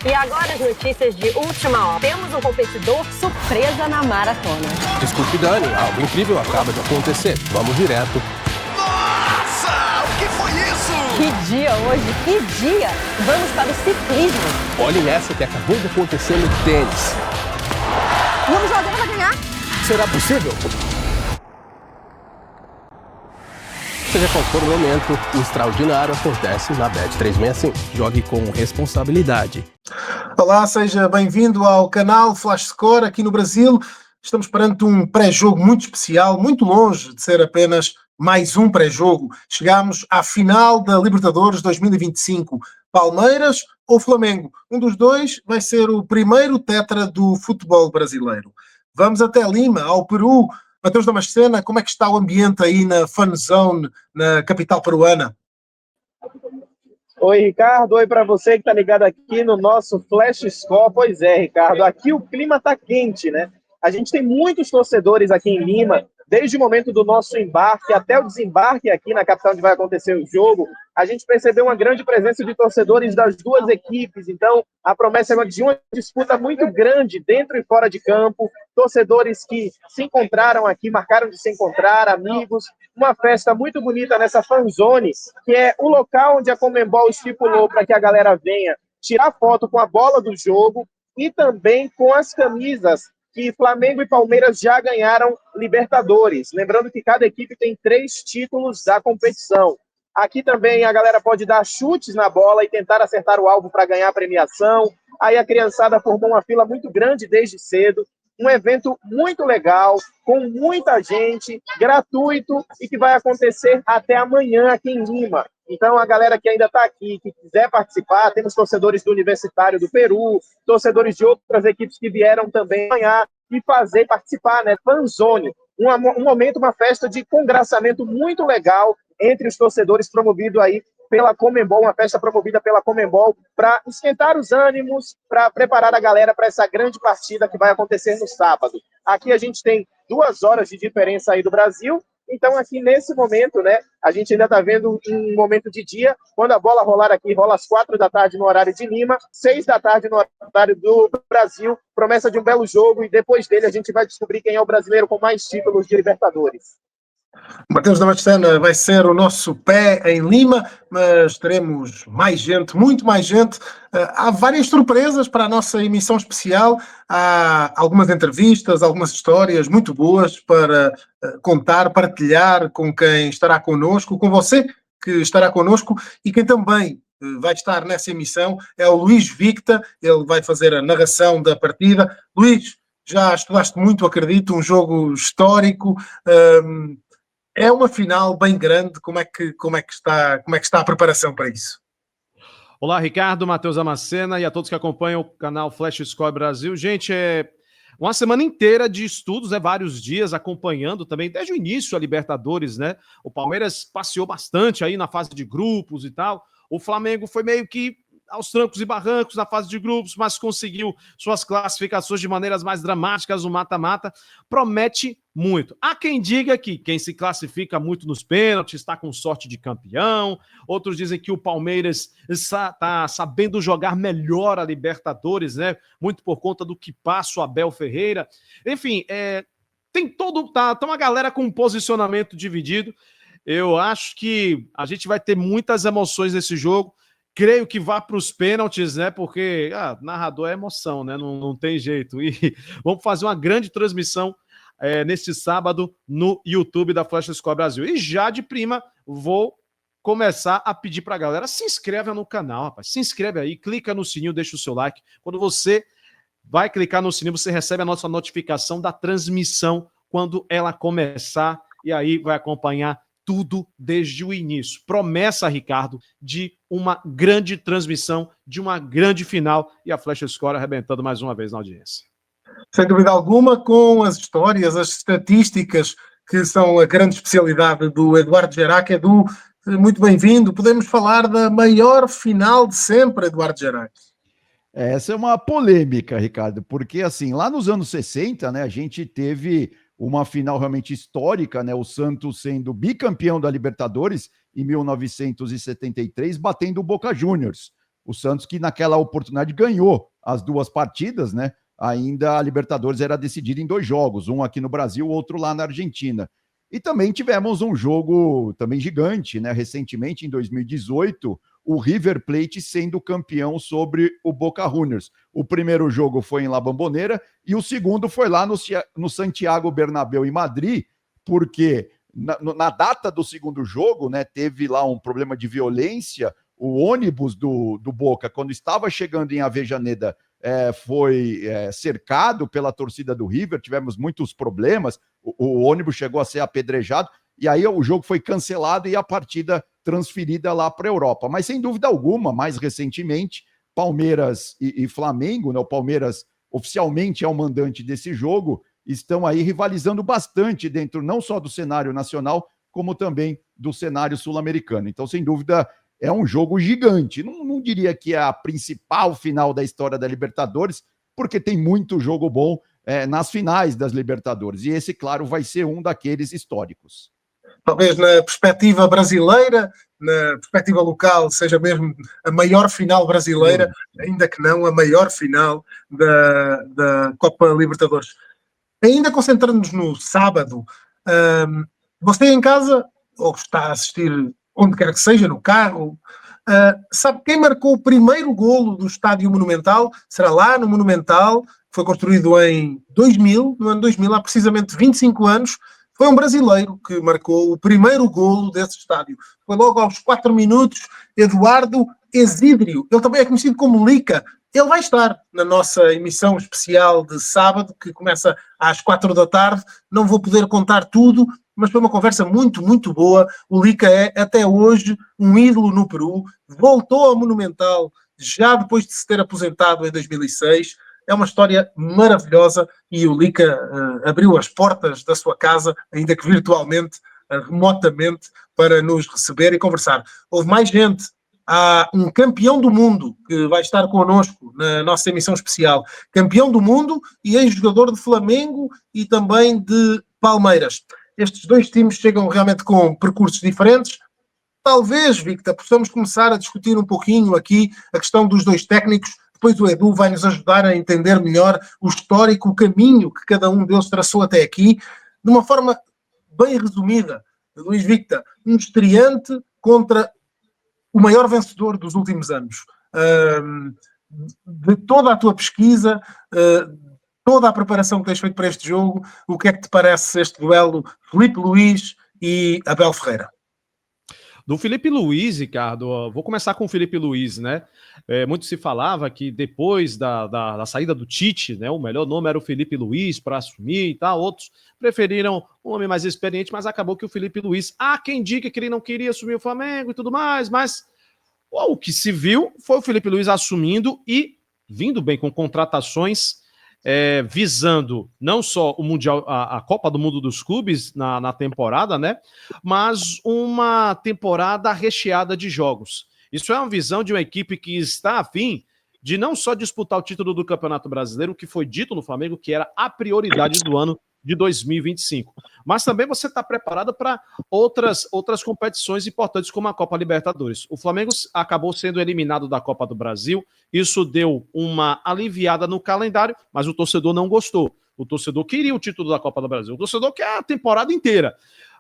E agora as notícias de última hora. Temos um competidor surpresa na maratona. Desculpe, Dani, algo incrível acaba de acontecer. Vamos direto. Nossa, o que foi isso? Que dia hoje, que dia! Vamos para o ciclismo. Olhem essa que acabou de acontecer no tênis. O Rubens Barrichello vai ganhar? Será possível? Seja qual for o momento, o extraordinário acontece na Bet365. Jogue com responsabilidade. Olá, seja bem-vindo ao canal Flash Score aqui no Brasil. Estamos perante um pré-jogo muito especial, muito longe de ser apenas mais um pré-jogo. Chegamos à final da Libertadores 2025. Palmeiras ou Flamengo? Um dos dois vai ser o primeiro tetra do futebol brasileiro. Vamos até Lima, ao Peru. Matheus Damascena, como é que está o ambiente aí na Fun Zone, na capital peruana? Oi, Ricardo. Oi para você que está ligado aqui no nosso Flash Score. Pois é, Ricardo, aqui o clima está quente, né? A gente tem muitos torcedores aqui em Lima, desde o momento do nosso embarque até o desembarque aqui na capital onde vai acontecer o jogo. A gente percebeu uma grande presença de torcedores das duas equipes, então a promessa é de uma disputa muito grande dentro e fora de campo, torcedores que se encontraram aqui, marcaram de se encontrar, amigos, uma festa muito bonita nessa fanzone, que é o local onde a Conmebol estipulou para que a galera venha tirar foto com a bola do jogo e também com as camisas que Flamengo e Palmeiras já ganharam Libertadores. Lembrando que cada equipe tem 3 títulos da competição. Aqui também a galera pode dar chutes na bola e tentar acertar o alvo para ganhar a premiação. Aí a criançada formou uma fila muito grande desde cedo. Um evento muito legal, com muita gente, gratuito e que vai acontecer até amanhã aqui em Lima. Então, a galera que ainda está aqui, que quiser participar, temos torcedores do Universitário do Peru, torcedores de outras equipes que vieram também ganhar e fazer participar, né? Fanzone, um momento, uma festa de congraçamento muito legal entre os torcedores, promovido aí pela Conmebol, uma festa promovida pela Conmebol para esquentar os ânimos, para preparar a galera para essa grande partida que vai acontecer no sábado. Aqui a gente tem 2 horas de diferença aí do Brasil, então aqui nesse momento, né, a gente ainda está vendo um momento de dia, quando a bola rolar aqui, rola às 4 da tarde no horário de Lima, 6 da tarde no horário do Brasil, promessa de um belo jogo, e depois dele a gente vai descobrir quem é o brasileiro com mais títulos de Libertadores. Matheus Damascena vai ser o nosso pé em Lima, mas teremos mais gente, muito mais gente. Há várias surpresas para a nossa emissão especial. Há algumas entrevistas, algumas histórias muito boas para contar, partilhar com quem estará connosco, com você que estará connosco, e quem também vai estar nessa emissão é o Luís Victa. Ele vai fazer a narração da partida. Luís, já estudaste muito, acredito, um jogo histórico. É uma final bem grande. Como é que está a preparação para isso? Olá, Ricardo, Matheus Damascena e a todos que acompanham o canal Flash Score Brasil. Gente, é uma semana inteira de estudos, né? Vários dias acompanhando também, desde o início a Libertadores, né? O Palmeiras passeou bastante aí na fase de grupos e tal. O Flamengo foi meio que aos trancos e barrancos na fase de grupos, mas conseguiu suas classificações de maneiras mais dramáticas no mata-mata. Promete muito. Há quem diga que quem se classifica muito nos pênaltis está com sorte de campeão. Outros dizem que o Palmeiras está sabendo jogar melhor a Libertadores, né? Muito por conta do que passa o Abel Ferreira. Enfim, tem todo... Tá uma galera com um posicionamento dividido. Eu acho que a gente vai ter muitas emoções nesse jogo. Creio que vá para os pênaltis, né? Porque narrador é emoção, né? Não tem jeito. E vamos fazer uma grande transmissão neste sábado no YouTube da Flash Score Brasil. E já de prima, vou começar a pedir para a galera, se inscreve no canal, rapaz. Se inscreve aí, clica no sininho, deixa o seu like. Quando você vai clicar no sininho, você recebe a nossa notificação da transmissão quando ela começar. E aí vai acompanhar tudo desde o início. Promessa, Ricardo, de uma grande transmissão, de uma grande final, e a Flash Score arrebentando mais uma vez na audiência. Sem dúvida alguma, com as histórias, as estatísticas, que são a grande especialidade do Eduardo Gerac. Edu, muito bem-vindo. Podemos falar da maior final de sempre, Eduardo Gerac. Essa é uma polêmica, Ricardo, porque assim, lá nos anos 60, né, a gente teve uma final realmente histórica, né? O Santos sendo bicampeão da Libertadores em 1973, batendo o Boca Juniors. O Santos que naquela oportunidade ganhou as 2 partidas, né? Ainda a Libertadores era decidida em 2 jogos, um aqui no Brasil, outro lá na Argentina. E também tivemos um jogo também gigante, né? Recentemente, em 2018, o River Plate sendo campeão sobre o Boca Juniors. O primeiro jogo foi em La Bombonera e o segundo foi lá no Santiago Bernabéu, em Madrid, porque na data do segundo jogo, né, teve lá um problema de violência. O ônibus do Boca, quando estava chegando em Avejaneda, foi cercado pela torcida do River, tivemos muitos problemas, o ônibus chegou a ser apedrejado, e aí o jogo foi cancelado e a partida transferida lá para a Europa. Mas sem dúvida alguma, mais recentemente, Palmeiras e Flamengo, né, o Palmeiras oficialmente é o mandante desse jogo, estão aí rivalizando bastante dentro não só do cenário nacional, como também do cenário sul-americano. Então, sem dúvida, é um jogo gigante. Não diria que é a principal final da história da Libertadores, porque tem muito jogo bom nas finais das Libertadores. E esse, claro, vai ser um daqueles históricos. Talvez na perspectiva brasileira, na perspectiva local, seja mesmo a maior final brasileira, ainda que não a maior final da Copa Libertadores. Ainda concentrando-nos no sábado, você em casa, ou está a assistir onde quer que seja, no carro, sabe quem marcou o primeiro golo do Estádio Monumental? Será lá no Monumental, foi construído em 2000, no ano 2000, há precisamente 25 anos. Foi um brasileiro que marcou o primeiro golo desse estádio. Foi logo aos 4 minutos, Eduardo Exídrio. Ele também é conhecido como Lica. Ele vai estar na nossa emissão especial de sábado, que começa às 4 da tarde. Não vou poder contar tudo, mas foi uma conversa muito, muito boa. O Lica é, até hoje, um ídolo no Peru. Voltou ao Monumental já depois de se ter aposentado em 2006. É uma história maravilhosa e o Lica abriu as portas da sua casa, ainda que virtualmente, remotamente, para nos receber e conversar. Houve mais gente. Há um campeão do mundo que vai estar connosco na nossa emissão especial. Campeão do mundo e ex-jogador de Flamengo e também de Palmeiras. Estes 2 times chegam realmente com percursos diferentes. Talvez, Victor, possamos começar a discutir um pouquinho aqui a questão dos 2 técnicos. Depois o Edu vai nos ajudar a entender melhor o histórico, o caminho que cada um deles traçou até aqui, de uma forma bem resumida. Luís Victor, um estreante contra o maior vencedor dos últimos anos. De toda a tua pesquisa, toda a preparação que tens feito para este jogo, o que é que te parece este duelo Filipe Luís e Abel Ferreira? Do Filipe Luís, Ricardo, vou começar com o Filipe Luís, né? Muito se falava que depois da saída do Tite, né, o melhor nome era o Filipe Luís para assumir e tal. Outros preferiram um nome mais experiente, mas acabou que o Filipe Luís, há quem diga que ele não queria assumir o Flamengo e tudo mais, mas o que se viu foi o Filipe Luís assumindo e vindo bem com contratações visando não só o Mundial, a Copa do Mundo dos Clubes na temporada, né? Mas uma temporada recheada de jogos. Isso é uma visão de uma equipe que está a fim de não só disputar o título do Campeonato Brasileiro, que foi dito no Flamengo que era a prioridade do ano de 2025. Mas também você está preparado para outras competições importantes, como a Copa Libertadores. O Flamengo acabou sendo eliminado da Copa do Brasil, isso deu uma aliviada no calendário, mas o torcedor não gostou. O torcedor queria o título da Copa do Brasil, o torcedor quer a temporada inteira.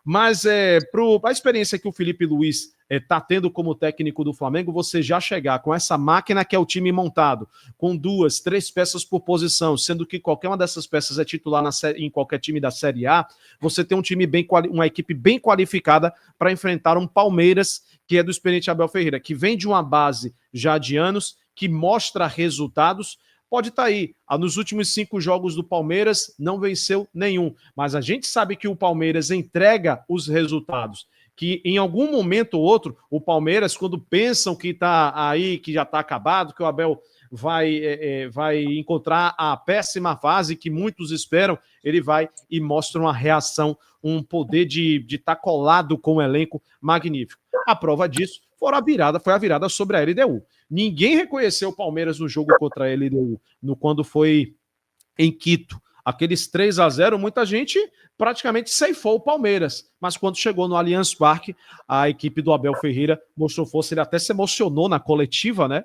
Mas para a experiência que o Filipe Luís está tendo como técnico do Flamengo, você já chegar com essa máquina que é o time montado, com 2, 3 peças por posição, sendo que qualquer uma dessas peças é titular em qualquer time da Série A, você tem um time uma equipe bem qualificada para enfrentar um Palmeiras, que é do experiente Abel Ferreira, que vem de uma base já de anos, que mostra resultados. Pode estar aí, nos últimos 5 jogos do Palmeiras não venceu nenhum, mas a gente sabe que o Palmeiras entrega os resultados, que em algum momento ou outro, o Palmeiras, quando pensam que está aí, que já está acabado, que o Abel vai encontrar a péssima fase que muitos esperam, ele vai e mostra uma reação, um poder de estar colado com o elenco magnífico. A prova disso foi a virada sobre a LDU. Ninguém reconheceu o Palmeiras no jogo contra a LDU, quando foi em Quito. Aqueles 3-0, muita gente praticamente ceifou o Palmeiras. Mas quando chegou no Allianz Parque, a equipe do Abel Ferreira mostrou força, ele até se emocionou na coletiva, né?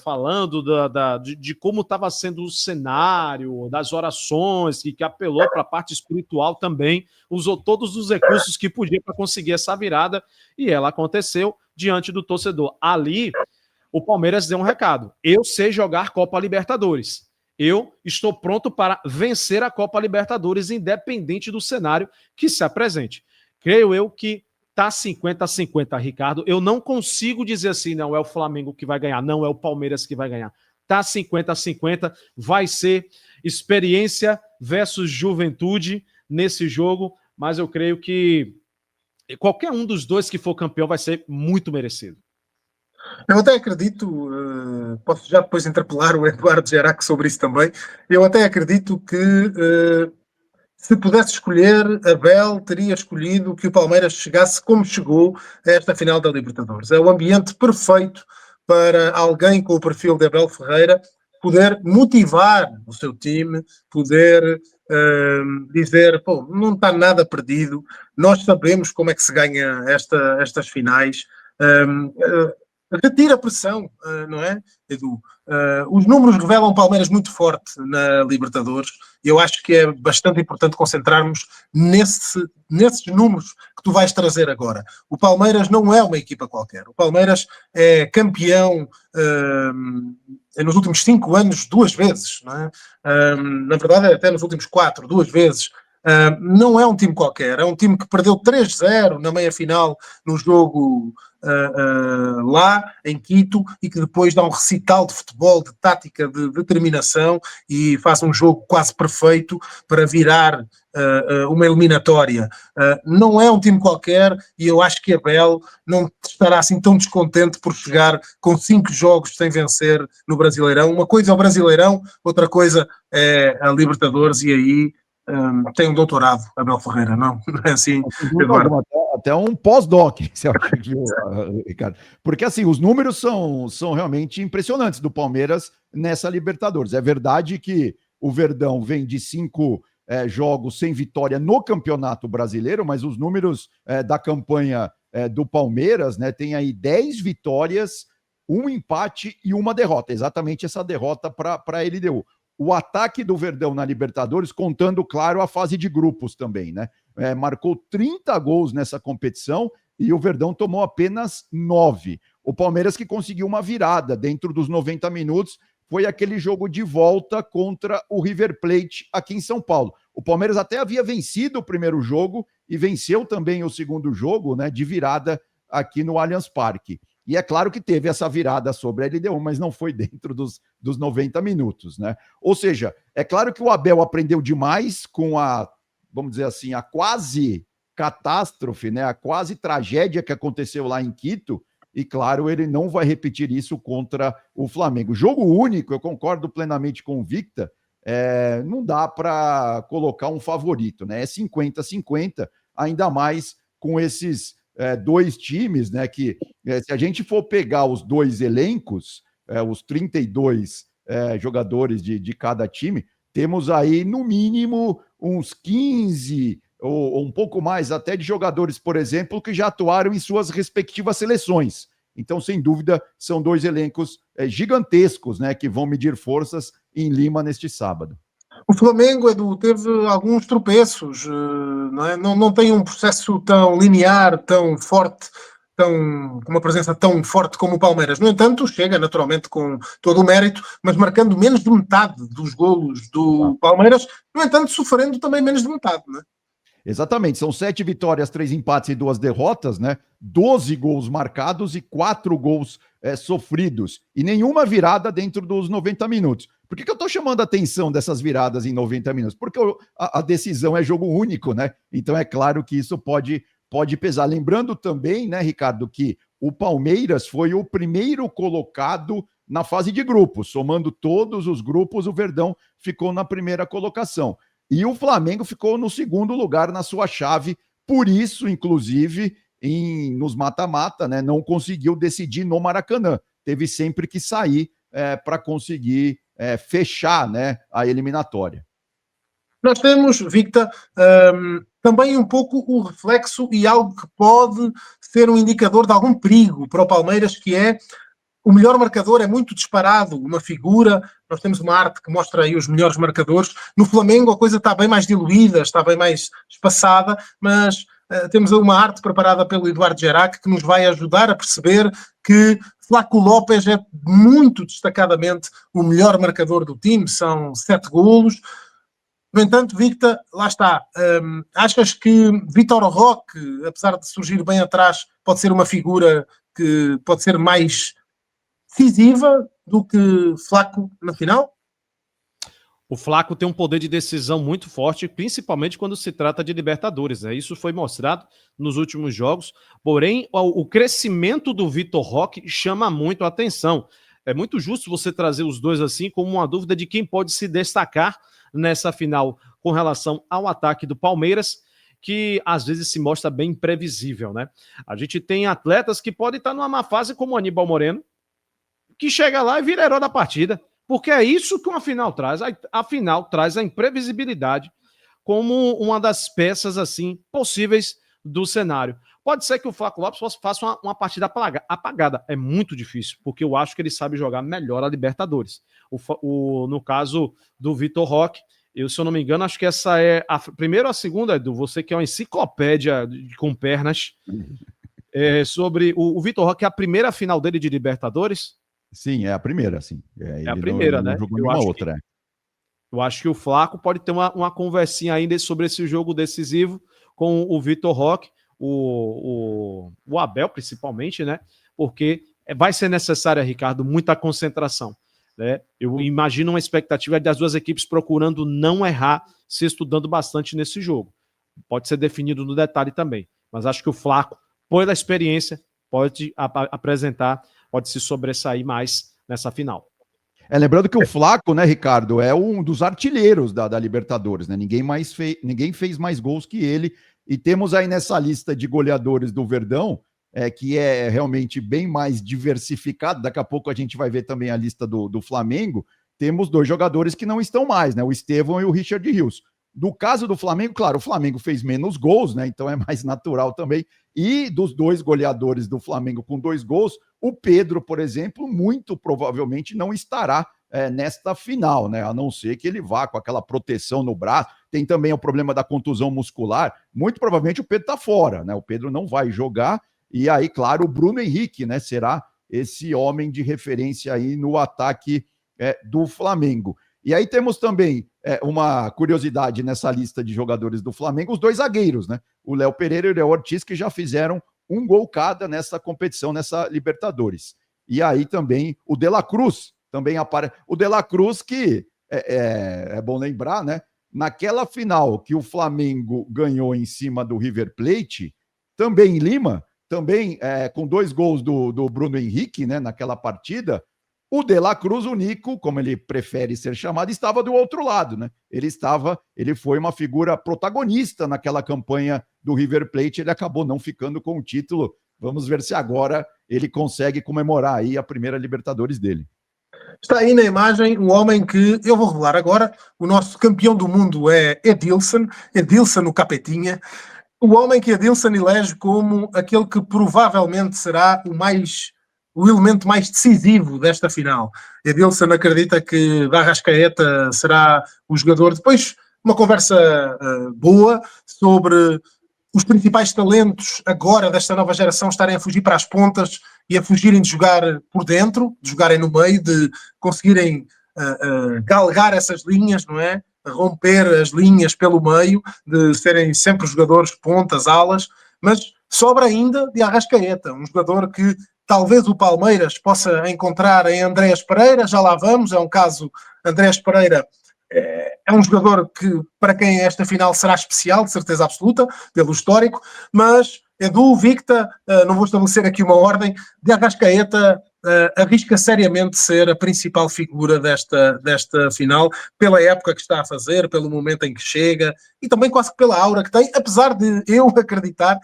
falando de como estava sendo o cenário, das orações, que apelou para a parte espiritual também, usou todos os recursos que podia para conseguir essa virada, e ela aconteceu diante do torcedor. Ali, o Palmeiras deu um recado: eu sei jogar Copa Libertadores. Eu estou pronto para vencer a Copa Libertadores, independente do cenário que se apresente. Creio eu que tá 50-50, Ricardo. Eu não consigo dizer assim, não é o Flamengo que vai ganhar, não é o Palmeiras que vai ganhar. Tá 50-50, vai ser experiência versus juventude nesse jogo, mas eu creio que qualquer um dos dois que for campeão vai ser muito merecido. Eu até acredito, posso já depois interpelar o Eduardo Gerac sobre isso também, eu até acredito que se pudesse escolher, Abel teria escolhido que o Palmeiras chegasse como chegou a esta final da Libertadores. É o ambiente perfeito para alguém com o perfil de Abel Ferreira poder motivar o seu time, poder dizer, pô, não está nada perdido, nós sabemos como é que se ganha estas finais. Retira a pressão, não é, Edu? Os números revelam o Palmeiras muito forte na Libertadores. Eu acho que é bastante importante concentrarmos nesses números que tu vais trazer agora. O Palmeiras não é uma equipa qualquer. O Palmeiras é campeão nos últimos 5 anos 2 vezes, não é? Na verdade, até nos últimos 4, 2 vezes. Não é um time qualquer, é um time que perdeu 3-0 na meia-final no jogo lá em Quito, e que depois dá um recital de futebol, de tática, de determinação, e faz um jogo quase perfeito para virar uma eliminatória. Não é um time qualquer, e eu acho que Abel não estará assim tão descontente por chegar com 5 jogos sem vencer no Brasileirão. Uma coisa é o Brasileirão, outra coisa é a Libertadores, e aí tem um doutorado, Abel Ferreira, não é assim, Eduardo? Até um pós-doc, você acha que Ricardo? Porque assim, os números são realmente impressionantes do Palmeiras nessa Libertadores. É verdade que o Verdão vem de 5 jogos sem vitória no Campeonato Brasileiro, mas os números da campanha do Palmeiras, né, tem aí 10 vitórias, 1 empate e 1 derrota. Exatamente essa derrota para a LDU. O ataque do Verdão na Libertadores, contando, claro, a fase de grupos também, né? Marcou 30 gols nessa competição e o Verdão tomou apenas 9. O Palmeiras que conseguiu uma virada dentro dos 90 minutos, foi aquele jogo de volta contra o River Plate aqui em São Paulo. O Palmeiras até havia vencido o primeiro jogo e venceu também o segundo jogo, né, de virada aqui no Allianz Parque. E é claro que teve essa virada sobre a LDU, mas não foi dentro dos 90 minutos, né? Ou seja, é claro que o Abel aprendeu demais com a, vamos dizer assim, a quase catástrofe, né? A quase tragédia que aconteceu lá em Quito, e claro, ele não vai repetir isso contra o Flamengo. Jogo único, eu concordo plenamente com o Victor, não dá para colocar um favorito, né? É 50-50, ainda mais com esses 2 times, né? Que se a gente for pegar os 2 elencos, os 32 jogadores de cada time, temos aí no mínimo uns 15 ou um pouco mais até de jogadores, por exemplo, que já atuaram em suas respectivas seleções. Então, sem dúvida, são 2 elencos gigantescos, né? Que vão medir forças em Lima neste sábado. O Flamengo, Edu, teve alguns tropeços, não é? Não tem um processo tão linear, tão forte, com uma presença tão forte como o Palmeiras. No entanto, chega naturalmente com todo o mérito, mas marcando menos de metade dos golos do Palmeiras, no entanto, sofrendo também menos de metade, não é? Exatamente, são 7 vitórias, 3 empates e 2 derrotas, né? 12 gols marcados e 4 gols sofridos. E nenhuma virada dentro dos 90 minutos. Por que eu estou chamando a atenção dessas viradas em 90 minutos? Porque a decisão é jogo único, né? Então é claro que isso pode pesar. Lembrando também, né, Ricardo, que o Palmeiras foi o primeiro colocado na fase de grupos. Somando todos os grupos, o Verdão ficou na primeira colocação. E o Flamengo ficou no segundo lugar na sua chave, por isso, inclusive, nos mata-mata, né, não conseguiu decidir no Maracanã. Teve sempre que sair para conseguir fechar, né, a eliminatória. Nós temos, Victor, também um pouco o reflexo e algo que pode ser um indicador de algum perigo para o Palmeiras, que é O melhor marcador é muito disparado, uma figura, nós temos uma arte que mostra aí os melhores marcadores. No Flamengo a coisa está bem mais diluída, está bem mais espaçada, mas temos uma arte preparada pelo Eduardo Gerac que nos vai ajudar a perceber que Flaco Lopes é muito destacadamente o melhor marcador do time, são 7 golos. No entanto, Victor, lá está. Achas que Vitor Roque, apesar de surgir bem atrás, pode ser uma figura que pode ser mais decisiva do que Flaco na final? O Flaco tem um poder de decisão muito forte, principalmente quando se trata de Libertadores, né? Isso foi mostrado nos últimos jogos, porém o crescimento do Vitor Roque chama muito a atenção. É muito justo você trazer os dois assim como uma dúvida de quem pode se destacar nessa final com relação ao ataque do Palmeiras, que às vezes se mostra bem imprevisível, né? A gente tem atletas que podem estar numa má fase como o Aníbal Moreno, que chega lá e vira herói da partida. Porque é isso que uma final traz. A final traz a imprevisibilidade como uma das peças assim possíveis do cenário. Pode ser que o Flaco Lopes faça uma partida apagada. É muito difícil, porque eu acho que ele sabe jogar melhor a Libertadores. No caso do Vitor Roque, se eu não me engano, acho que essa é a primeira ou a segunda, Edu, você que é uma enciclopédia com pernas, sobre o Vitor Roque, é a primeira final dele de Libertadores? Sim, é a primeira, sim. É a primeira, né? Não jogou nenhuma outra. Eu acho que o Flaco pode ter uma conversinha ainda sobre esse jogo decisivo com o Vitor Roque, o Abel, principalmente, né? Porque vai ser necessária, Ricardo, muita concentração, né? Eu imagino uma expectativa das duas equipes procurando não errar, se estudando bastante nesse jogo. Pode ser definido no detalhe também, mas acho que o Flaco, pela experiência, pode apresentar, pode se sobressair mais nessa final. Lembrando que o Flaco, né, Ricardo, é um dos artilheiros da Libertadores, né? Ninguém fez mais gols que ele. E temos aí nessa lista de goleadores do Verdão, que é realmente bem mais diversificado. Daqui a pouco a gente vai ver também a lista do Flamengo. Temos 2 jogadores que não estão mais, né? O Estevão e o Richard Rios. Do caso do Flamengo, claro, o Flamengo fez menos gols, né? Então é mais natural também. E dos 2 goleadores do Flamengo com 2 gols, o Pedro, por exemplo, muito provavelmente não estará nesta final, né? A não ser que ele vá com aquela proteção no braço. Tem também o problema da contusão muscular. Muito provavelmente o Pedro está fora, né? O Pedro não vai jogar. E aí, claro, o Bruno Henrique, né? Será esse homem de referência aí no ataque do Flamengo. E aí temos também uma curiosidade nessa lista de jogadores do Flamengo, os 2 zagueiros, né? O Léo Pereira e o Léo Ortiz, que já fizeram 1 gol cada nessa competição, nessa Libertadores. E aí também o De La Cruz, também aparece. O De La Cruz, que é bom lembrar, né? Naquela final que o Flamengo ganhou em cima do River Plate, também em Lima, também com 2 gols do Bruno Henrique, né? Naquela partida, o De La Cruz, o Nico, como ele prefere ser chamado, estava do outro lado, né? Ele foi uma figura protagonista naquela campanha do River Plate, ele acabou não ficando com o título. Vamos ver se agora ele consegue comemorar aí a primeira Libertadores dele. Está aí na imagem um homem que, eu vou revelar agora, o nosso campeão do mundo é Edilson o Capetinha, o homem que Edilson elege como aquele que provavelmente será o elemento mais decisivo desta final. Edilson acredita que Arrascaeta será o jogador. Depois, uma conversa boa sobre os principais talentos agora desta nova geração estarem a fugir para as pontas e a fugirem de jogar por dentro, de jogarem no meio, de conseguirem galgar essas linhas, não é? Romper as linhas pelo meio, de serem sempre jogadores pontas, alas, mas sobra ainda de Arrascaeta, um jogador que talvez o Palmeiras possa encontrar em Andrés Pereira, já lá vamos, é um caso, Andrés Pereira é um jogador que, para quem esta final será especial, de certeza absoluta, pelo histórico, mas Edu, Victor, não vou estabelecer aqui uma ordem, de Arrascaeta arrisca seriamente ser a principal figura desta final, pela época que está a fazer, pelo momento em que chega, e também quase que pela aura que tem, apesar de eu acreditar,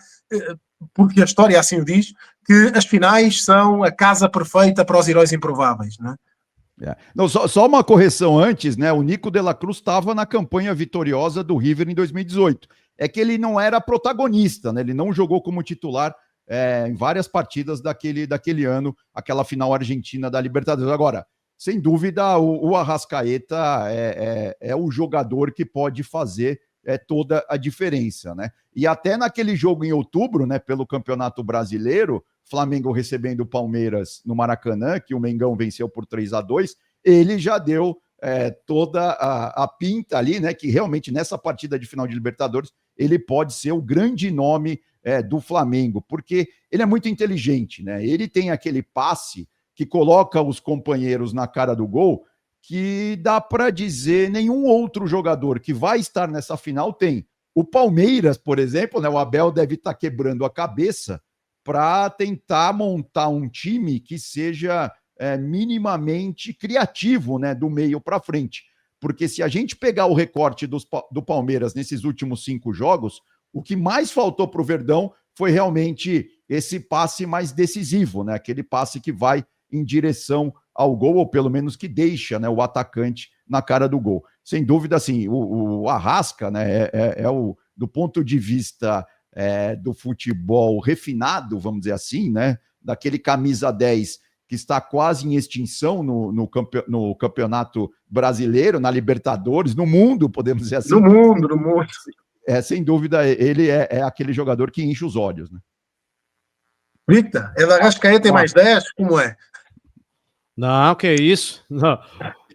porque a história assim o diz, que as finais são a casa perfeita para os heróis improváveis, não é? Não, só uma correção antes, né? O Nico de la Cruz estava na campanha vitoriosa do River em 2018. É que ele não era protagonista, né? Ele não jogou como titular em várias partidas daquele ano, aquela final argentina da Libertadores. Agora, sem dúvida, o Arrascaeta é o jogador que pode fazer toda a diferença, né? E até naquele jogo em outubro, né, pelo Campeonato Brasileiro, Flamengo recebendo o Palmeiras no Maracanã, que o Mengão venceu por 3-2, ele já deu toda a pinta ali, né, que realmente nessa partida de final de Libertadores ele pode ser o grande nome do Flamengo, porque ele é muito inteligente, né? Ele tem aquele passe que coloca os companheiros na cara do gol, que dá para dizer nenhum outro jogador que vai estar nessa final tem. O Palmeiras, por exemplo, né, o Abel deve estar quebrando a cabeça para tentar montar um time que seja minimamente criativo, né, do meio para frente. Porque se a gente pegar o recorte do Palmeiras nesses últimos 5 jogos, o que mais faltou para o Verdão foi realmente esse passe mais decisivo, né, aquele passe que vai em direção ao gol, ou pelo menos que deixa, né, o atacante na cara do gol. Sem dúvida, assim, o Arrasca, né, do ponto de vista do futebol refinado, vamos dizer assim, né, daquele camisa 10 que está quase em extinção no campeonato brasileiro, na Libertadores, no mundo, podemos dizer assim. No mundo. Sem dúvida, ele é aquele jogador que enche os olhos, né? Victor, é da Arrascaeta tem mais 10? Como é? Não, que isso. Não.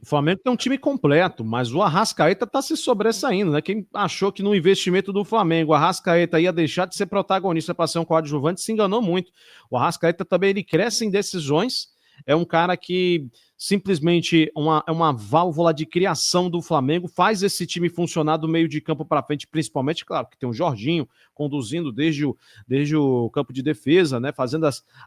O Flamengo tem um time completo, mas o Arrascaeta tá se sobressaindo, né? Quem achou que no investimento do Flamengo o Arrascaeta ia deixar de ser protagonista para ser um coadjuvante se enganou muito. O Arrascaeta também ele cresce em decisões, é um cara que simplesmente é uma válvula de criação do Flamengo, faz esse time funcionar do meio de campo para frente, principalmente, claro, que tem o Jorginho conduzindo desde o campo de defesa, né,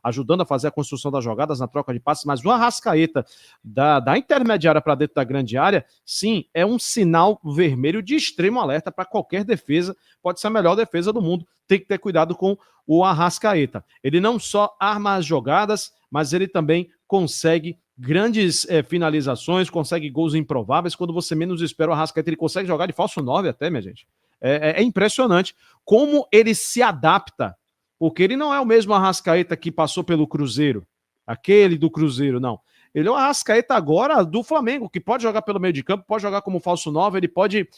ajudando a fazer a construção das jogadas na troca de passes, mas o Arrascaeta da intermediária para dentro da grande área, sim, é um sinal vermelho de extremo alerta para qualquer defesa, pode ser a melhor defesa do mundo, tem que ter cuidado com o Arrascaeta. Ele não só arma as jogadas, mas ele também consegue grandes finalizações, consegue gols improváveis. Quando você menos espera o Arrascaeta, ele consegue jogar de falso 9 até, minha gente. É impressionante como ele se adapta, porque ele não é o mesmo Arrascaeta que passou pelo Cruzeiro, aquele do Cruzeiro, não. Ele é o Arrascaeta agora do Flamengo, que pode jogar pelo meio de campo, pode jogar como falso 9, ele pode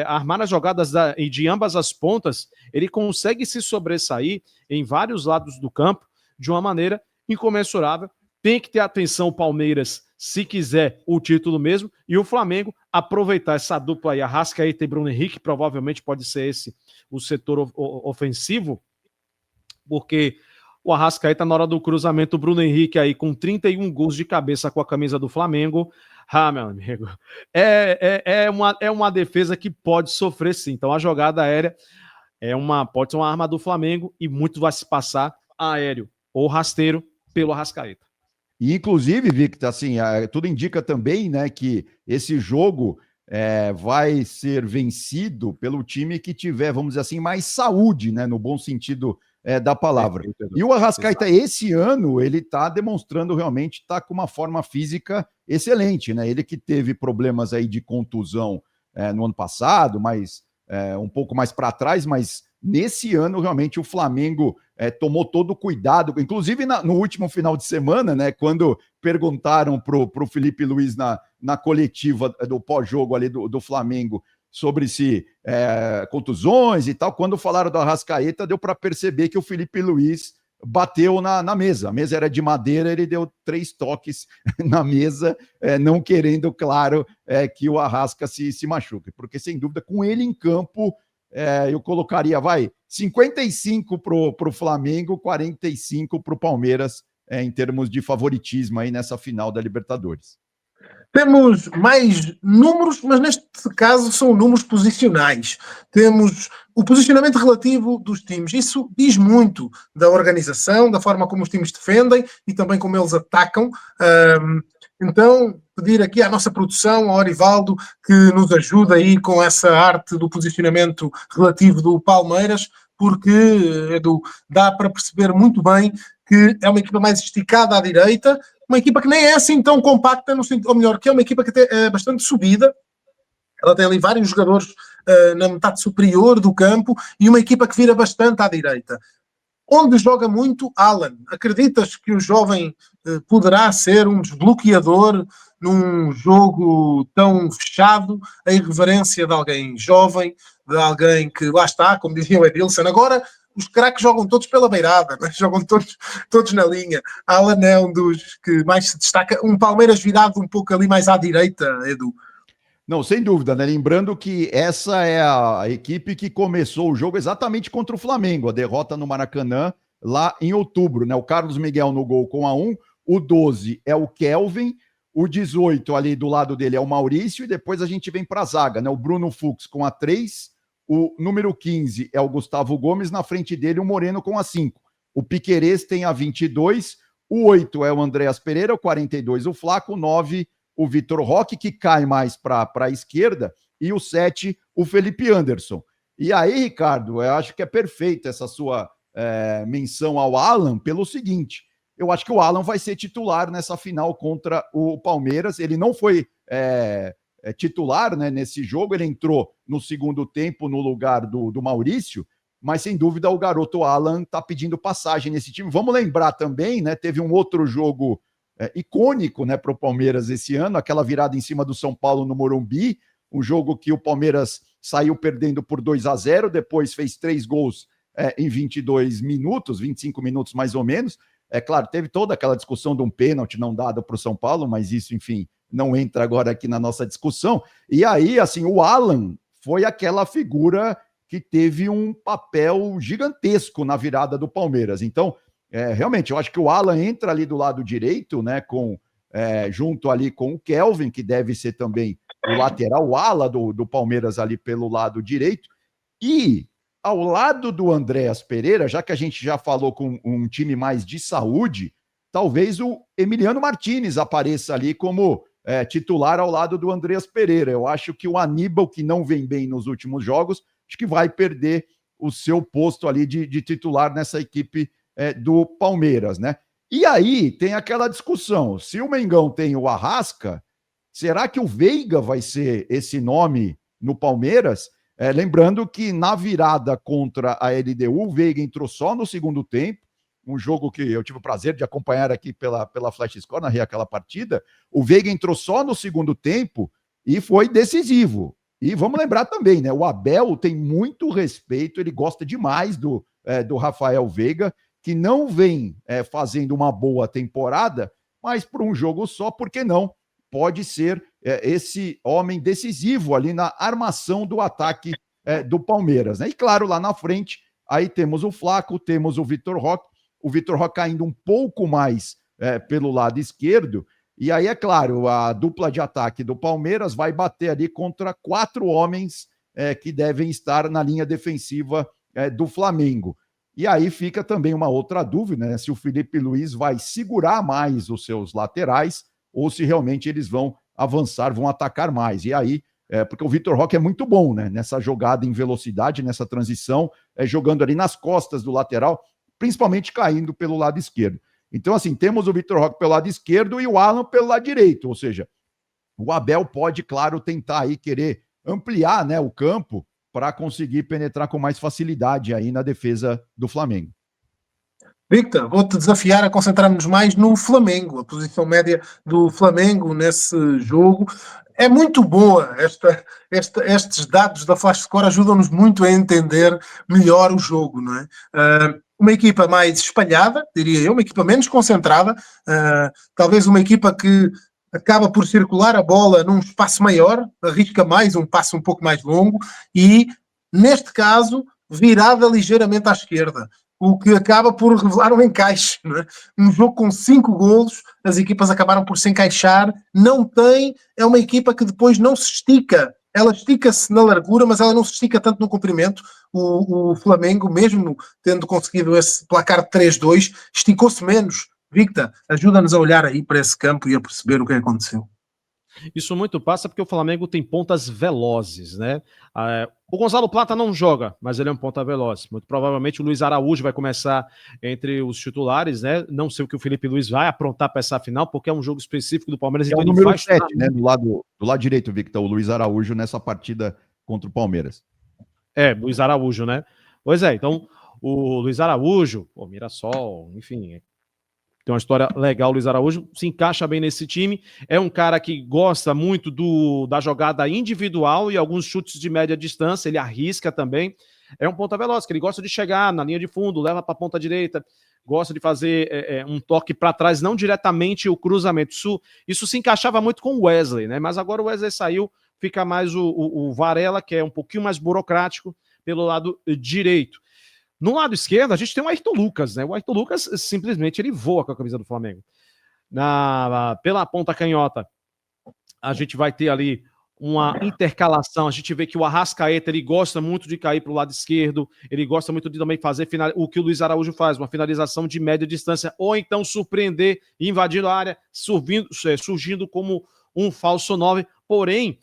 armar as jogadas de ambas as pontas, ele consegue se sobressair em vários lados do campo de uma maneira incomensurável. Tem que ter atenção o Palmeiras se quiser o título mesmo, e o Flamengo aproveitar essa dupla aí, Arrascaeta e Bruno Henrique, provavelmente pode ser esse o setor ofensivo, porque o Arrascaeta na hora do cruzamento, o Bruno Henrique aí com 31 gols de cabeça com a camisa do Flamengo, meu amigo, é uma defesa que pode sofrer sim, então a jogada aérea pode ser uma arma do Flamengo e muito vai se passar aéreo ou rasteiro pelo Arrascaeta. E, inclusive, Victor, assim, tudo indica também, né, que esse jogo vai ser vencido pelo time que tiver, vamos dizer assim, mais saúde, né, no bom sentido da palavra. E o Arrascaeta, esse ano, ele está demonstrando realmente estar com uma forma física excelente, né? Ele que teve problemas aí de contusão no ano passado, mas um pouco mais para trás, mas nesse ano, realmente, o Flamengo tomou todo o cuidado, inclusive no último final de semana, né, quando perguntaram pro Felipe Luiz na coletiva do pós-jogo ali do Flamengo sobre contusões e tal, quando falaram do Arrascaeta, deu para perceber que o Felipe Luiz bateu na mesa. A mesa era de madeira, ele deu 3 toques na mesa, não querendo, claro, que o Arrasca se machuque, porque, sem dúvida, com ele em campo, eu colocaria, 55 pro Flamengo, 45 pro Palmeiras, em termos de favoritismo aí nessa final da Libertadores. Temos mais números, mas neste caso são números posicionais. Temos o posicionamento relativo dos times. Isso diz muito da organização, da forma como os times defendem e também como eles atacam. Então, pedir aqui à nossa produção, ao Orivaldo, que nos ajude aí com essa arte do posicionamento relativo do Palmeiras, porque, Edu, dá para perceber muito bem que é uma equipa mais esticada à direita, uma equipa que nem é assim tão compacta, ou melhor, que é uma equipa que é bastante subida. Ela tem ali vários jogadores na metade superior do campo e uma equipa que vira bastante à direita. onde joga muito Alan. Acreditas que o jovem poderá ser um desbloqueador num jogo tão fechado, a irreverência de alguém jovem, de alguém que, lá está, como dizia o Edilson, agora os craques jogam todos pela beirada, né? Jogam todos na linha. Alan é um dos que mais se destaca, um Palmeiras virado um pouco ali mais à direita, Edu. Não, sem dúvida, né? Lembrando que essa é a equipe que começou o jogo exatamente contra o Flamengo, a derrota no Maracanã lá em outubro, né? O Carlos Miguel no gol com a 1, o 12 é o Kelvin, o 18 ali do lado dele é o Maurício, e depois a gente vem para a zaga, né? O Bruno Fux com a 3, o número 15 é o Gustavo Gomes, na frente dele o Moreno com a 5. O Piquerez tem a 22, o 8 é o Andréas Pereira, o 42 o Flaco, o 9 o Vitor Roque, que cai mais para a esquerda, e o 7 o Felipe Anderson. E aí, Ricardo, eu acho que é perfeita essa sua menção ao Alan pelo seguinte, eu acho que o Alan vai ser titular nessa final contra o Palmeiras. Ele não foi titular, né, nesse jogo, ele entrou no segundo tempo no lugar do Maurício, mas sem dúvida o garoto Alan está pedindo passagem nesse time. Vamos lembrar também, né, teve um outro jogo icônico, né, para o Palmeiras esse ano, aquela virada em cima do São Paulo no Morumbi, um jogo que o Palmeiras saiu perdendo por 2-0, depois fez 3 gols em 22 minutos, 25 minutos mais ou menos. É claro, teve toda aquela discussão de um pênalti não dado para o São Paulo, mas isso, enfim, não entra agora aqui na nossa discussão. E aí, assim, o Alan foi aquela figura que teve um papel gigantesco na virada do Palmeiras. Então, realmente, eu acho que o Alan entra ali do lado direito, né, junto ali com o Kelvin, que deve ser também o lateral, o ala do Palmeiras ali pelo lado direito, e ao lado do Andréas Pereira, já que a gente já falou com um time mais de saúde, talvez o Emiliano Martínez apareça ali como titular ao lado do Andréas Pereira. Eu acho que o Aníbal, que não vem bem nos últimos jogos, acho que vai perder o seu posto ali de titular nessa equipe do Palmeiras, né? E aí tem aquela discussão, se o Mengão tem o Arrasca, será que o Veiga vai ser esse nome no Palmeiras? Lembrando que na virada contra a LDU, o Veiga entrou só no segundo tempo, um jogo que eu tive o prazer de acompanhar aqui pela Flash Score, narrei aquela partida. O Veiga entrou só no segundo tempo e foi decisivo. E vamos lembrar também, né? O Abel tem muito respeito, ele gosta demais do Rafael Veiga, que não vem fazendo uma boa temporada, mas por um jogo só, por que não? Pode ser esse homem decisivo ali na armação do ataque do Palmeiras, né? E claro, lá na frente, aí temos o Flaco, temos o Vitor Roque caindo um pouco mais pelo lado esquerdo, e aí, é claro, a dupla de ataque do Palmeiras vai bater ali contra 4 homens que devem estar na linha defensiva do Flamengo. E aí fica também uma outra dúvida, né? Se o Felipe Luiz vai segurar mais os seus laterais ou se realmente eles vão avançar, vão atacar mais. E aí, porque o Vitor Roque é muito bom, né? Nessa jogada em velocidade, nessa transição, jogando ali nas costas do lateral, principalmente caindo pelo lado esquerdo. Então, assim, temos o Vitor Roque pelo lado esquerdo e o Alan pelo lado direito, ou seja, o Abel pode, claro, tentar aí querer ampliar, né, o campo para conseguir penetrar com mais facilidade aí na defesa do Flamengo. Victor, vou-te desafiar a concentrarmos mais no Flamengo, a posição média do Flamengo nesse jogo. É muito boa, estes dados da Flash Score ajudam-nos muito a entender melhor o jogo, não é? Uma equipa mais espalhada, diria eu, uma equipa menos concentrada, talvez uma equipa que acaba por circular a bola num espaço maior, arrisca mais, um passo um pouco mais longo e, neste caso, virada ligeiramente à esquerda, o que acaba por revelar um encaixe, não é? Um jogo com 5 golos, as equipas acabaram por se encaixar, é uma equipa que depois não se estica, ela estica-se na largura, mas ela não se estica tanto no comprimento. O Flamengo, mesmo tendo conseguido esse placar de 3-2, esticou-se menos. Victor, ajuda-nos a olhar aí para esse campo e a perceber o que aconteceu. Isso muito passa porque o Flamengo tem pontas velozes, né? O Gonzalo Plata não joga, mas ele é um ponta veloz. Muito provavelmente o Luiz Araújo vai começar entre os titulares, né? Não sei o que o Felipe Luiz vai aprontar para essa final, porque é um jogo específico do Palmeiras. Então o número 7, né? Do lado direito, Victor, o Luiz Araújo nessa partida contra o Palmeiras. Luiz Araújo, né? Pois é, então o Luiz Araújo, o Mirassol, enfim, tem uma história legal. O Luiz Araújo se encaixa bem nesse time, é um cara que gosta muito da jogada individual e alguns chutes de média distância, ele arrisca também, é um ponta veloz, que ele gosta de chegar na linha de fundo, leva para a ponta direita, gosta de fazer um toque para trás, não diretamente o cruzamento. Isso se encaixava muito com o Wesley, né? Mas agora o Wesley saiu, fica mais o Varela, que é um pouquinho mais burocrático, pelo lado direito. No lado esquerdo, a gente tem o Ayrton Lucas, né? O Ayrton Lucas, simplesmente, ele voa com a camisa do Flamengo. Pela ponta canhota, a gente vai ter ali uma intercalação. A gente vê que o Arrascaeta, ele gosta muito de cair para o lado esquerdo, ele gosta muito de também fazer o que o Luiz Araújo faz, uma finalização de média distância, ou então surpreender, invadindo a área, surgindo como um falso 9. Porém,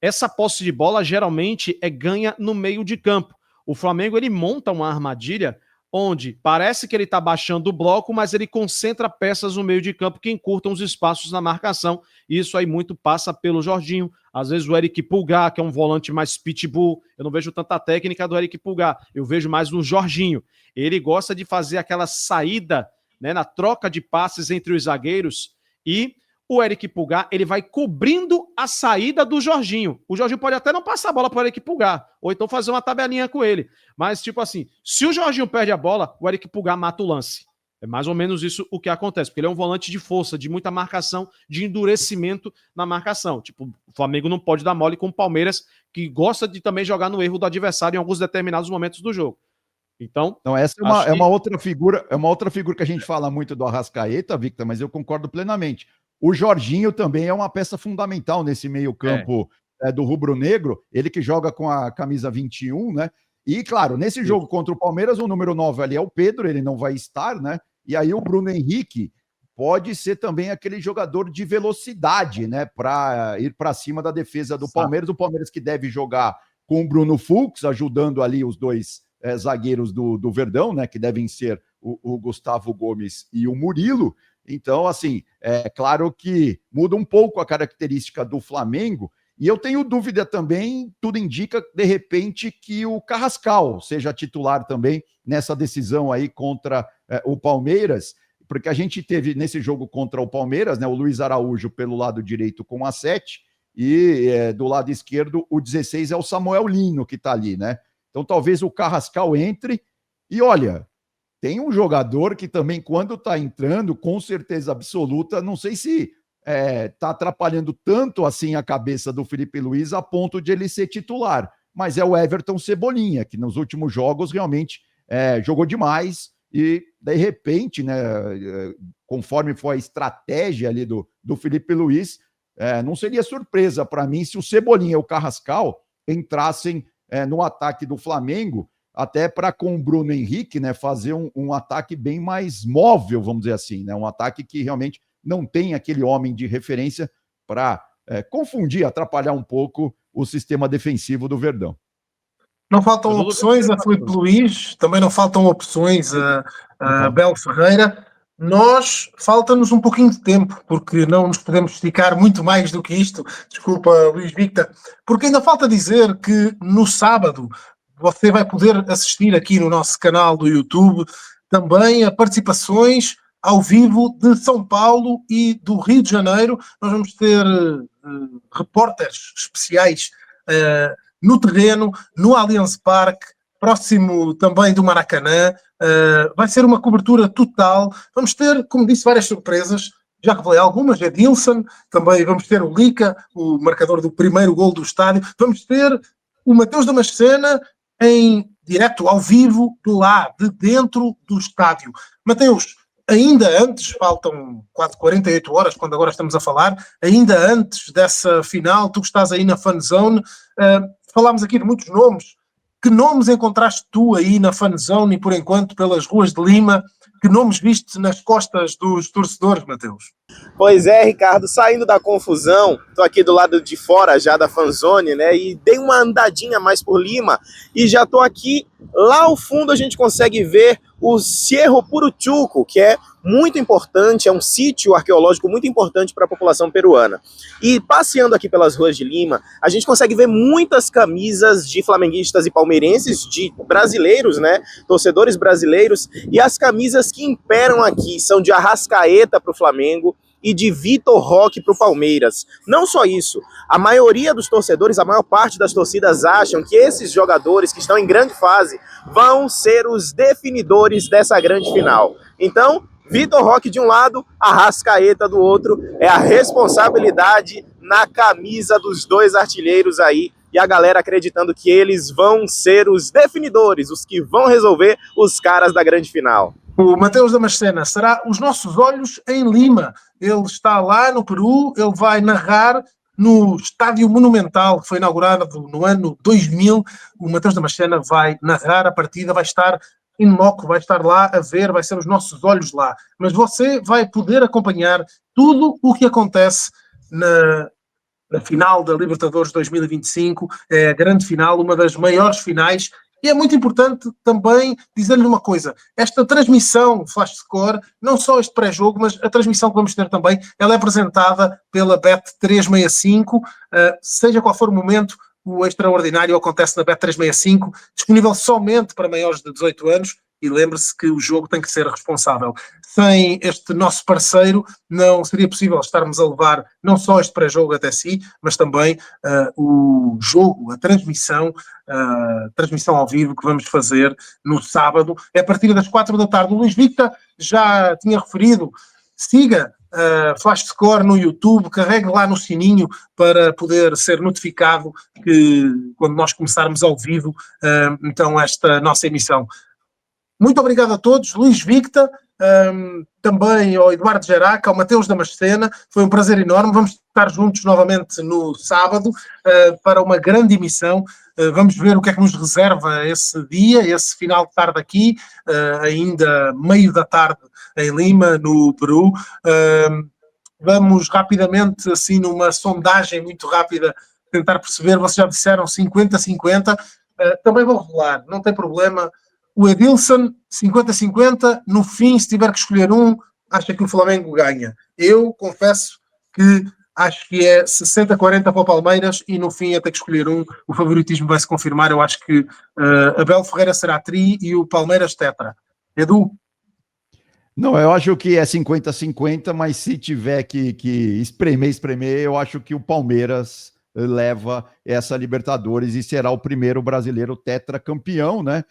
essa posse de bola geralmente é ganha no meio de campo. O Flamengo, ele monta uma armadilha onde parece que ele está baixando o bloco, mas ele concentra peças no meio de campo que encurtam os espaços na marcação. Isso aí muito passa pelo Jorginho. Às vezes o Eric Pulgar, que é um volante mais pitbull, eu não vejo tanta técnica do Eric Pulgar, eu vejo mais no Jorginho. Ele gosta de fazer aquela saída, né, na troca de passes entre os zagueiros, e o Eric Pulgar, ele vai cobrindo a saída do Jorginho. O Jorginho pode até não passar a bola para o Eric Pulgar, ou então fazer uma tabelinha com ele. Mas, tipo assim, se o Jorginho perde a bola, o Eric Pulgar mata o lance. É mais ou menos isso o que acontece, porque ele é um volante de força, de muita marcação, de endurecimento na marcação. Tipo, o Flamengo não pode dar mole com o Palmeiras, que gosta de também jogar no erro do adversário em alguns determinados momentos do jogo. Então, essa é uma outra figura, que a gente fala muito do Arrascaeta, Victor, mas eu concordo plenamente. O Jorginho também é uma peça fundamental nesse meio-campo do rubro-negro, ele que joga com a camisa 21, né? E, claro, nesse jogo contra o Palmeiras, o número 9 ali é o Pedro, ele não vai estar, né? E aí o Bruno Henrique pode ser também aquele jogador de velocidade, né? Para ir para cima da defesa do Palmeiras. O Palmeiras que deve jogar com o Bruno Fux, ajudando ali os dois zagueiros do Verdão, né? Que devem ser o Gustavo Gomes e o Murilo. Então, assim, é claro que muda um pouco a característica do Flamengo, e eu tenho dúvida também, tudo indica, de repente, que o Carrascal seja titular também nessa decisão aí contra o Palmeiras, porque a gente teve nesse jogo contra o Palmeiras, né, o Luiz Araújo pelo lado direito com a 7, e do lado esquerdo o 16 é o Samuel Lino que tá ali, né? Então talvez o Carrascal entre, e olha, tem um jogador que também, quando está entrando, com certeza absoluta, não sei se está atrapalhando tanto assim a cabeça do Felipe Luiz a ponto de ele ser titular, mas é o Everton Cebolinha, que nos últimos jogos realmente jogou demais e, de repente, né, conforme foi a estratégia ali do Felipe Luiz, não seria surpresa para mim se o Cebolinha e o Carrascal entrassem no ataque do Flamengo, até para com o Bruno Henrique, né, fazer um ataque bem mais móvel, vamos dizer assim, né, um ataque que realmente não tem aquele homem de referência para confundir, atrapalhar um pouco o sistema defensivo do Verdão. Não faltam opções a Filipe Luís, também não faltam opções a Abel Ferreira. Falta-nos um pouquinho de tempo, porque não nos podemos esticar muito mais do que isto. Desculpa, Luís Victor, porque ainda falta dizer que no sábado você vai poder assistir aqui no nosso canal do YouTube também a participações ao vivo de São Paulo e do Rio de Janeiro. Nós vamos ter repórteres especiais no terreno, no Allianz Parque, próximo também do Maracanã. Vai ser uma cobertura total. Vamos ter, como disse, várias surpresas. Já revelei algumas, Edilson. Também vamos ter o Lica, o marcador do primeiro gol do estádio. Vamos ter o Matheus Damascena em direto, ao vivo, de lá, de dentro do estádio. Mateus, ainda antes, faltam quase 48 horas, quando agora estamos a falar, ainda antes dessa final, tu que estás aí na Fanzone, falámos aqui de muitos nomes. Que nomes encontraste tu aí na Fanzone e, por enquanto, pelas ruas de Lima? Que nomes viste nas costas dos torcedores, Mateus? Pois é, Ricardo, saindo da confusão, tô aqui do lado de fora já da Fanzone, né, e dei uma andadinha mais por Lima, e já tô aqui, lá ao fundo a gente consegue ver o Cerro Puruchuco, que é muito importante, é um sítio arqueológico muito importante para a população peruana. E passeando aqui pelas ruas de Lima, a gente consegue ver muitas camisas de flamenguistas e palmeirenses, de brasileiros, né, torcedores brasileiros, e as camisas que imperam aqui são de Arrascaeta para o Flamengo e de Vitor Roque para o Palmeiras. Não só isso, a maioria dos torcedores, a maior parte das torcidas acham que esses jogadores que estão em grande fase vão ser os definidores dessa grande final. Então, Vitor Roque de um lado, Arrascaeta do outro, é a responsabilidade na camisa dos dois artilheiros aí, e a galera acreditando que eles vão ser os definidores, os que vão resolver os caras da grande final. O Matheus Damascena será os nossos olhos em Lima. Ele está lá no Peru, ele vai narrar no Estádio Monumental, que foi inaugurado no ano 2000. O Matheus Damascena vai narrar a partida, vai estar in loco, vai estar lá a ver, vai ser os nossos olhos lá. Mas você vai poder acompanhar tudo o que acontece na final da Libertadores 2025, é a grande final, uma das maiores finais. E é muito importante também dizer-lhe uma coisa, esta transmissão Flash Score, não só este pré-jogo, mas a transmissão que vamos ter também, ela é apresentada pela Bet365, seja qual for o momento, o extraordinário acontece na Bet365, disponível somente para maiores de 18 anos, e lembre-se que o jogo tem que ser responsável. Sem este nosso parceiro, não seria possível estarmos a levar não só este pré-jogo até si, mas também o jogo, a transmissão ao vivo que vamos fazer no sábado. É a partir das 4 da tarde. O Luís Victa já tinha referido, siga Flash Score no YouTube, carregue lá no sininho para poder ser notificado que quando nós começarmos ao vivo, então esta nossa emissão. Muito obrigado a todos, Luís Victa, também ao Eduardo Geraca, ao Matheus Damascena, foi um prazer enorme, vamos estar juntos novamente no sábado para uma grande emissão, vamos ver o que é que nos reserva esse dia, esse final de tarde aqui, ainda meio da tarde em Lima, no Peru. Vamos rapidamente, assim, numa sondagem muito rápida, tentar perceber, vocês já disseram 50-50, também vou revelar, não tem problema. O Edilson, 50-50, no fim, se tiver que escolher um, acha que o Flamengo ganha. Eu confesso que acho que é 60-40 para o Palmeiras e no fim, até que escolher um, o favoritismo vai se confirmar. Eu acho que Abel Ferreira será tri e o Palmeiras tetra. Edu? Não, eu acho que é 50-50, mas se tiver que espremer, eu acho que o Palmeiras leva essa Libertadores e será o primeiro brasileiro tetracampeão, né?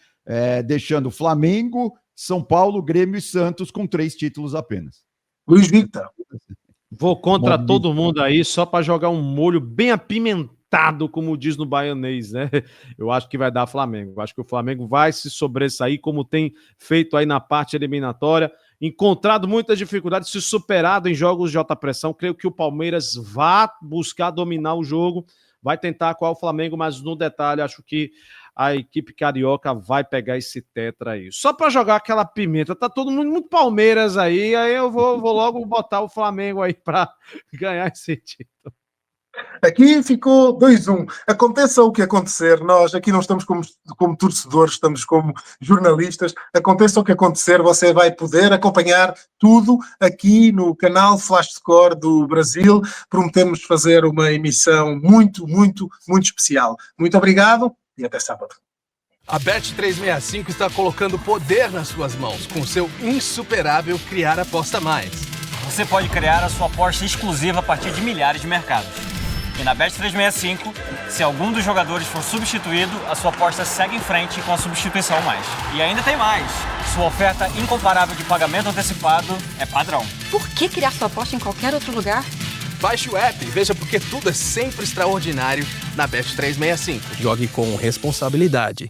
Deixando Flamengo, São Paulo, Grêmio e Santos com 3 títulos apenas. Luís Victor. Vou contra todo mundo aí, só para jogar um molho bem apimentado, como diz no baianês, né? Eu acho que vai dar Flamengo. Eu acho que o Flamengo vai se sobressair, como tem feito aí na parte eliminatória, encontrado muitas dificuldades, se superado em jogos de alta pressão. Creio que o Palmeiras vai buscar dominar o jogo, vai tentar acuar o Flamengo, mas no detalhe, acho que a equipe carioca vai pegar esse tetra aí. Só para jogar aquela pimenta, tá todo mundo muito Palmeiras aí eu vou logo botar o Flamengo aí para ganhar esse título. Aqui ficou 2-1. Aconteça o que acontecer, nós aqui não estamos como torcedores, estamos como jornalistas. Aconteça o que acontecer, você vai poder acompanhar tudo aqui no canal Flash Score do Brasil. Prometemos fazer uma emissão muito, muito, muito especial. Muito obrigado e até sábado. A Bet365 está colocando poder nas suas mãos com seu insuperável Criar Aposta Mais. Você pode criar a sua aposta exclusiva a partir de milhares de mercados. E na Bet365, se algum dos jogadores for substituído, a sua aposta segue em frente com a substituição mais. E ainda tem mais. Sua oferta incomparável de pagamento antecipado é padrão. Por que criar sua aposta em qualquer outro lugar? Baixe o app e veja porque tudo é sempre extraordinário na Bet365. Jogue com responsabilidade.